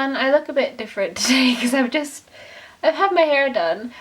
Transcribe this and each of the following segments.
everyone. I look a bit different today because I've had my hair done.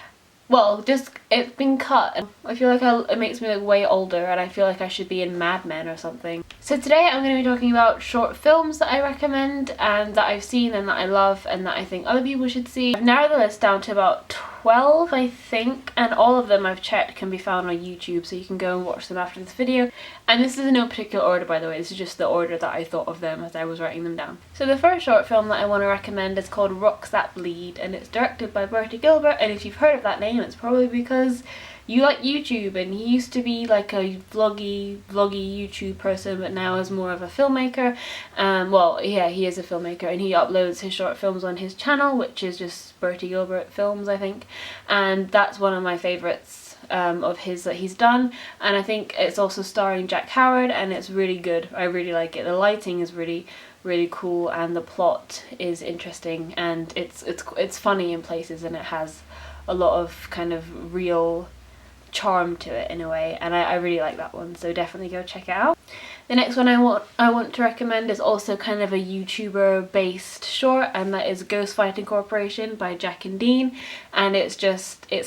Well, it's been cut. I feel like it makes me look way older and I feel like I should be in Mad Men or something. So today I'm going to be talking about short films that I recommend and that I've seen and that I love and that I think other people should see. I've narrowed the list down to about 12 I think, and all of them I've checked can be found on YouTube, so you can go and watch them after this video. And this is in no particular order, by the way, this is just the order that I thought of them as I was writing them down. So the first short film that I want to recommend is called Rocks That Bleed, and it's directed by Bertie Gilbert, and if you've heard of that name it's probably because you like YouTube, and he used to be like a vloggy YouTube person, but now is more of a filmmaker. Well, yeah, he is a filmmaker and he uploads his short films on his channel, which is just Bertie Gilbert Films, I think, and that's one of my favourites of his that he's done, and I think it's also starring Jack Howard and it's really good. I really like it. The lighting is really cool and the plot is interesting and it's funny in places, and it has a lot of kind of real charm to it in a way, and I really like that one, so definitely go check it out. The next one I want to recommend is also kind of a YouTuber based short, and that is Ghost Fighting Corporation by Jack and Dean, and it's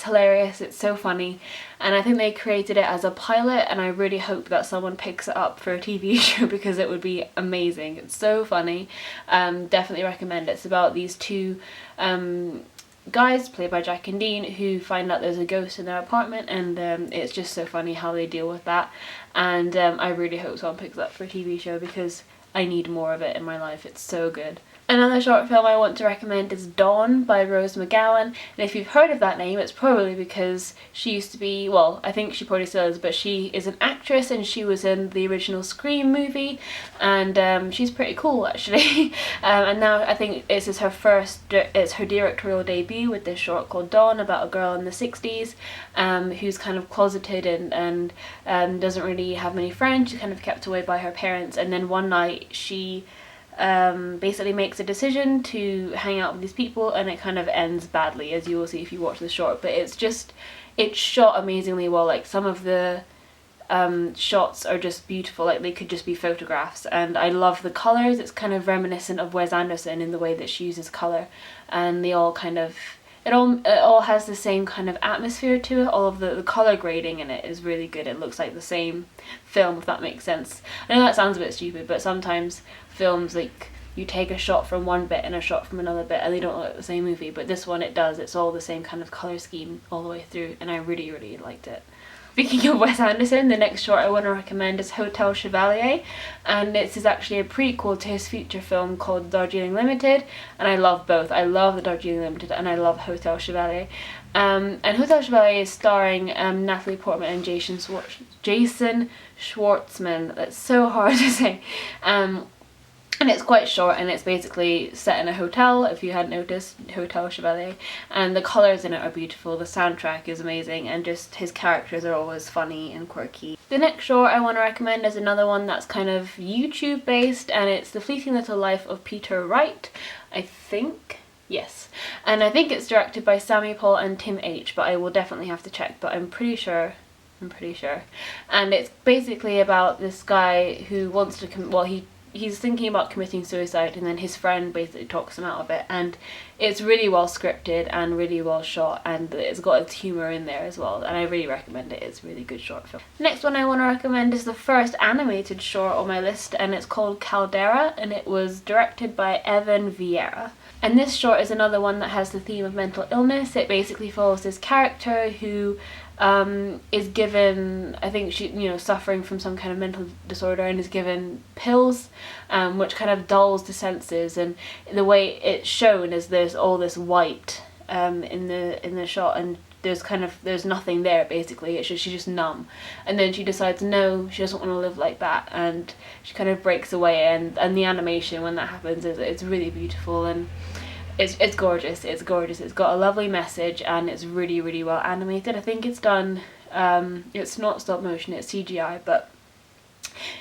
hilarious, it's so funny, and I think they created it as a pilot, and I really hope that someone picks it up for a TV show because it would be amazing. It's so funny. Definitely recommend it. It's about these two guys played by Jack and Dean who find out there's a ghost in their apartment, and it's just so funny how they deal with that, and I really hope someone picks it up for a TV show because I need more of it in my life. It's so good. Another short film I want to recommend is Dawn by Rose McGowan, and if you've heard of that name it's probably because she used to be, well, I think she probably still is, but she is an actress and she was in the original Scream movie, and she's pretty cool actually. And now I think this is it's her directorial debut with this short called Dawn, about a girl in the 60s who's kind of closeted and doesn't really have many friends. She's kind of kept away by her parents, and then one night she basically makes a decision to hang out with these people, and it kind of ends badly, as you will see if you watch the short, but it's shot amazingly well. Like some of the shots are just beautiful, like they could just be photographs, and I love the colours. It's kind of reminiscent of Wes Anderson in the way that she uses colour, and they all kind of it all has the same kind of atmosphere to it. All of the colour grading in it is really good. It looks like the same film, if that makes sense. I know that sounds a bit stupid, but sometimes films, like, you take a shot from one bit and a shot from another bit and they don't look like the same movie, but this one it does. It's all the same kind of colour scheme all the way through, and I really liked it. Speaking of Wes Anderson, the next short I want to recommend is Hotel Chevalier, and this is actually a prequel to his feature film called Darjeeling Limited, and I love both. I love the Darjeeling Limited and I love Hotel Chevalier. And Hotel Chevalier is starring Natalie Portman and Jason Schwartzman. That's so hard to say. And it's quite short, and it's basically set in a hotel, if you hadn't noticed, Hotel Chevalier, and the colours in it are beautiful, the soundtrack is amazing, and just his characters are always funny and quirky. The next short I want to recommend is another one that's kind of YouTube based, and it's The Fleeting Little Life of Peter Wright, I think. Yes, and I think it's directed by Sammy Paul and Tim H, but I will definitely have to check, but I'm pretty sure. And it's basically about this guy who wants to he's thinking about committing suicide, and then his friend basically talks him out of it, and it's really well scripted and really well shot, and it's got its humour in there as well, and I really recommend it. It's a really good short film. The next one I want to recommend is the first animated short on my list, and it's called Caldera, and it was directed by Evan Viera. And this short is another one that has the theme of mental illness. It basically follows this character who is given, I think she, suffering from some kind of mental disorder, and is given pills, which kind of dulls the senses, and the way it's shown is there's all this white in the shot, and there's nothing there basically. She's just numb, and then she decides no, she doesn't want to live like that, and she kind of breaks away, and the animation when that happens it's really beautiful, and it's gorgeous. It's got a lovely message, and it's really well animated. I think it's done, it's not stop motion, it's CGI, but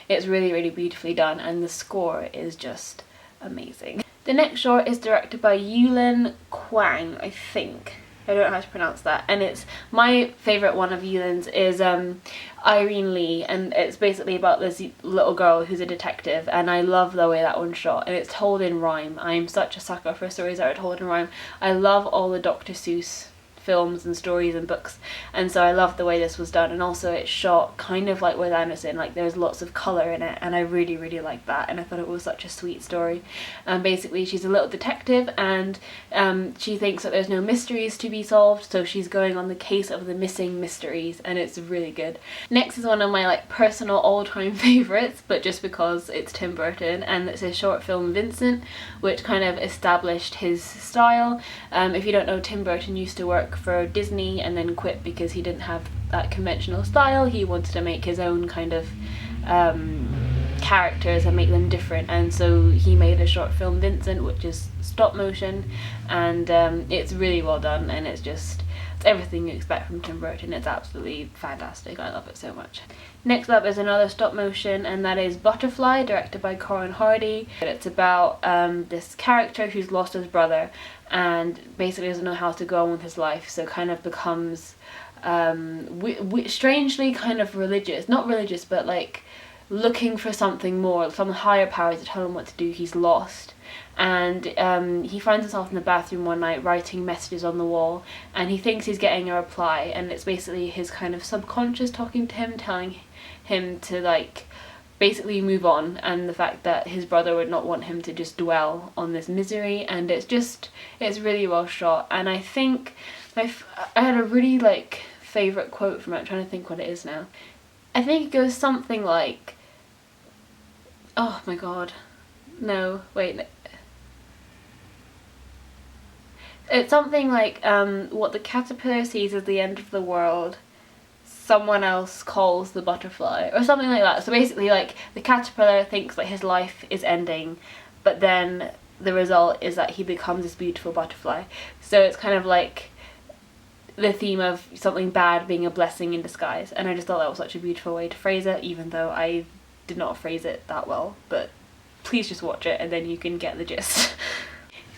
it's really beautifully done, and the score is just amazing. The next short is directed by Yulin Kuang, I think. I don't know how to pronounce that. And it's my favourite one of Yulin's is Irene Lee, and it's basically about this little girl who's a detective, and I love the way that one's shot, and it's told in rhyme. I'm such a sucker for stories that are told in rhyme. I love all the Dr. Seuss films and stories and books, and so I love the way this was done. And also it's shot kind of like Wes Anderson, like there's lots of colour in it, and I really like that, and I thought it was such a sweet story. Basically she's a little detective, and she thinks that there's no mysteries to be solved, so she's going on the case of the missing mysteries, and it's really good. Next is one of my like personal all-time favourites, but just because it's Tim Burton, and it's his short film Vincent, which kind of established his style. If you don't know, Tim Burton used to work for Disney and then quit because he didn't have that conventional style. He wanted to make his own kind of characters and make them different, and so he made a short film Vincent, which is stop motion, and it's really well done, and it's everything you expect from Tim Burton. It's absolutely fantastic. I love it so much. Next up is another stop motion, and that is Butterfly, directed by Corin. It's about this character who's lost his brother and basically doesn't know how to go on with his life, so kind of becomes strangely kind of religious, not religious, but like looking for something more, some higher power to tell him what to do. He's lost, and he finds himself in the bathroom one night writing messages on the wall, and he thinks he's getting a reply, and it's basically his kind of subconscious talking to him, telling him to like basically move on, and the fact that his brother would not want him to just dwell on this misery. And it's really well shot, and I think I had a really like favourite quote from it. I'm trying to think what it is now. I think it goes something like, oh my god, no, wait, it's something like what the caterpillar sees as the end of the world, someone else calls the butterfly, or something like that. So basically like the caterpillar thinks that his life is ending, but then the result is that he becomes this beautiful butterfly. So it's kind of like the theme of something bad being a blessing in disguise, and I just thought that was such a beautiful way to phrase it, even though I did not phrase it that well. But please just watch it and then you can get the gist.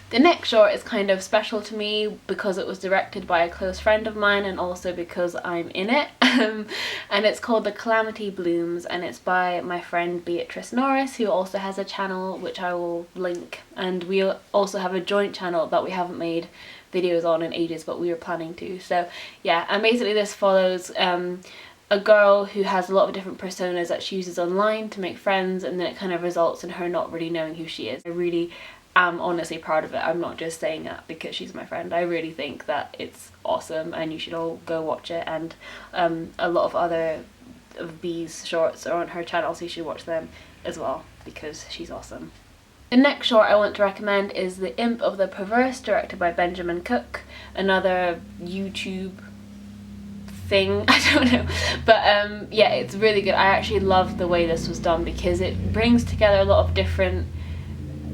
The next short is kind of special to me because it was directed by a close friend of mine, and also because I'm in it. And it's called The Calamity Blooms, and it's by my friend Beatrice Norris, who also has a channel which I will link, and we also have a joint channel that we haven't made videos on in ages, but we were planning to. So yeah, and basically this follows a girl who has a lot of different personas that she uses online to make friends, and then it kind of results in her not really knowing who she is. I really am honestly proud of it. I'm not just saying that because she's my friend. I really think that it's awesome, and you should all go watch it, and a lot of other of these shorts are on her channel, so you should watch them as well because she's awesome. The next short I want to recommend is The Imp of the Perverse, directed by Benjamin Cook, another YouTube thing, I don't know, but yeah, it's really good. I actually love the way this was done because it brings together a lot of different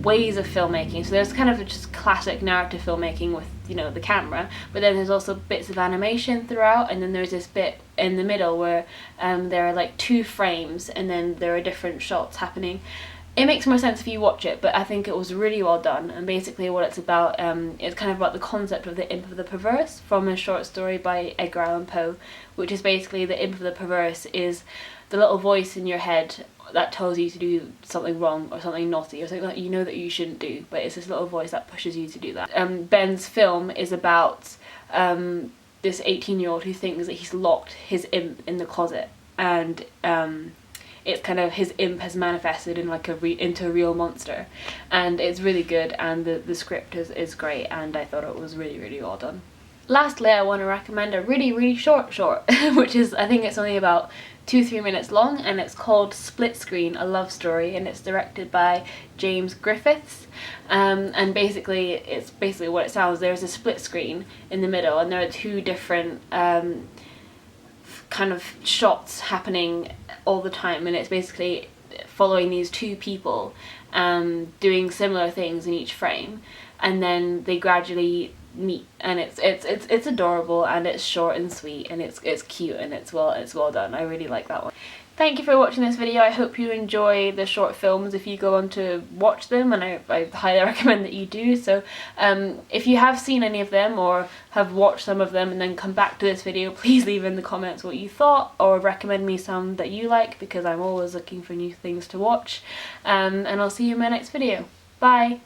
ways of filmmaking. So there's kind of just classic narrative filmmaking with, you know, the camera, but then there's also bits of animation throughout, and then there's this bit in the middle where there are like 2 frames and then there are different shots happening. It makes more sense if you watch it, but I think it was really well done. And basically what it's about, it's kind of about the concept of the Imp of the Perverse from a short story by Edgar Allan Poe, which is basically the Imp of the Perverse is the little voice in your head that tells you to do something wrong or something naughty or something that you know that you shouldn't do, but it's this little voice that pushes you to do that. Ben's film is about this 18-year-old who thinks that he's locked his imp in the closet, and it's kind of his imp has manifested in like into a real monster, and it's really good, and the script is great, and I thought it was really well done. Lastly, I want to recommend a really short which is, I think it's only about 2-3 minutes long, and it's called Splitscreen, a love story, and it's directed by James Griffiths. And basically it's basically what it sounds. There's a split screen in the middle, and there are 2 different kind of shots happening all the time, and it's basically following these 2 people doing similar things in each frame, and then they gradually meet, and it's adorable, and it's short and sweet, and it's cute, and it's well done. I really like that one. Thank you for watching this video. I hope you enjoy the short films if you go on to watch them, and I highly recommend that you do. So if you have seen any of them or have watched some of them and then come back to this video, please leave in the comments what you thought or recommend me some that you like, because I'm always looking for new things to watch. And I'll see you in my next video. Bye!